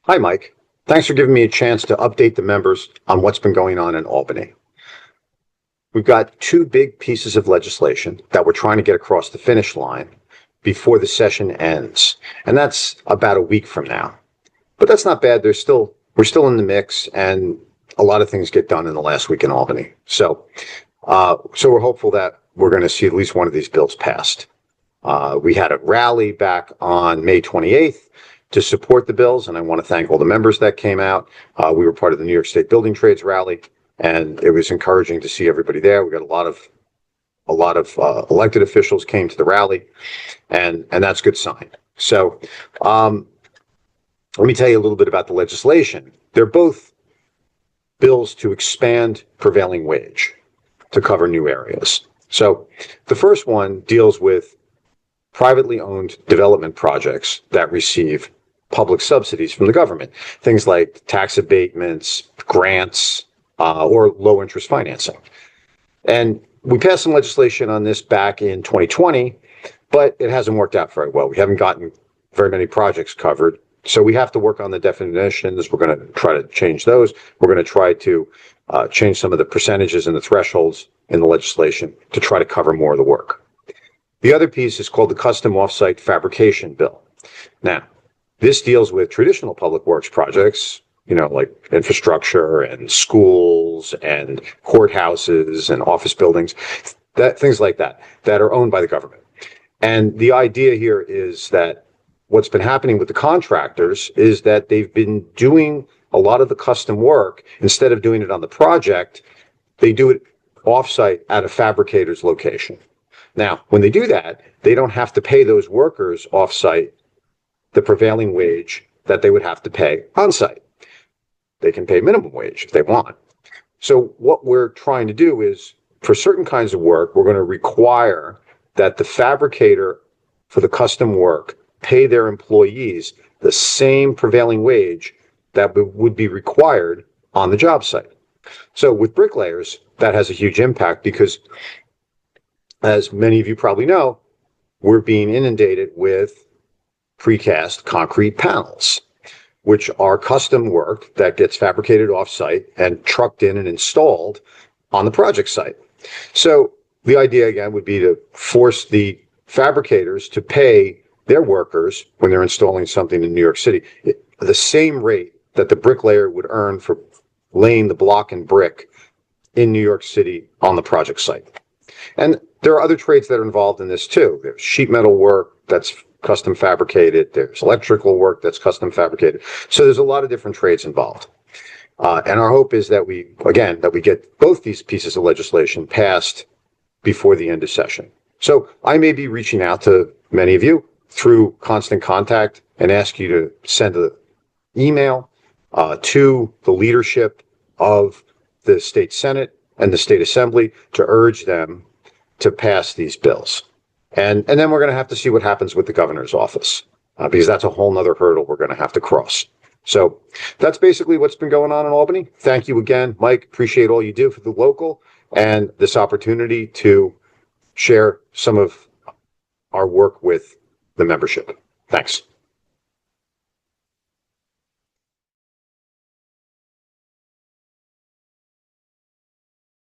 Hi, Mike. Thanks for giving me a chance to update the members on what's been going on in Albany. We've got two big pieces of legislation that we're trying to get across the finish line before the session ends, and that's about a week from now. But that's not bad. We're still in the mix, and a lot of things get done in the last week in Albany. So we're hopeful that we're going to see at least one of these bills passed. We had a rally back on May 28th to support the bills, and I want to thank all the members that came out. We were part of the New York State Building Trades rally, and it was encouraging to see everybody there. We got a lot of elected officials came to the rally, and that's a good sign. So let me tell you a little bit about the legislation. They're both bills to expand prevailing wage to cover new areas. So the first one deals with privately owned development projects that receive public subsidies from the government, things like tax abatements, grants, or low interest financing. And we passed some legislation on this back in 2020, but it hasn't worked out very well. We haven't gotten very many projects covered. So we have to work on the definitions. We're going to try to change those. We're going to try to change some of the percentages and the thresholds in the legislation to try to cover more of the work. The other piece is called the Custom Offsite Fabrication Bill. Now, this deals with traditional public works projects, like infrastructure and schools and courthouses and office buildings, things like that are owned by the government. And the idea here is that what's been happening with the contractors is that they've been doing a lot of the custom work. Instead of doing it on the project, they do it offsite at a fabricator's location. Now, when they do that, they don't have to pay those workers offsite the prevailing wage that they would have to pay on-site. They can pay minimum wage if they want. So what we're trying to do is, for certain kinds of work, we're going to require that the fabricator for the custom work pay their employees the same prevailing wage that would be required on the job site. So with bricklayers, that has a huge impact because, as many of you probably know, we're being inundated with precast concrete panels, which are custom work that gets fabricated off-site and trucked in and installed on the project site. So the idea, again, would be to force the fabricators to pay their workers, when they're installing something in New York City, the same rate that the bricklayer would earn for laying the block and brick in New York City on the project site. And there are other trades that are involved in this too. There's sheet metal work that's custom fabricated. There's electrical work that's custom fabricated. So there's a lot of different trades involved. And our hope is that we get both these pieces of legislation passed before the end of session. So I may be reaching out to many of you through Constant Contact and ask you to send an email to the leadership of the state Senate and the state Assembly to urge them to pass these bills. And then we're going to have to see what happens with the governor's office, because that's a whole nother hurdle we're going to have to cross. So that's basically what's been going on in Albany. Thank you again, Mike. Appreciate all you do for the local and this opportunity to share some of our work with the membership. Thanks.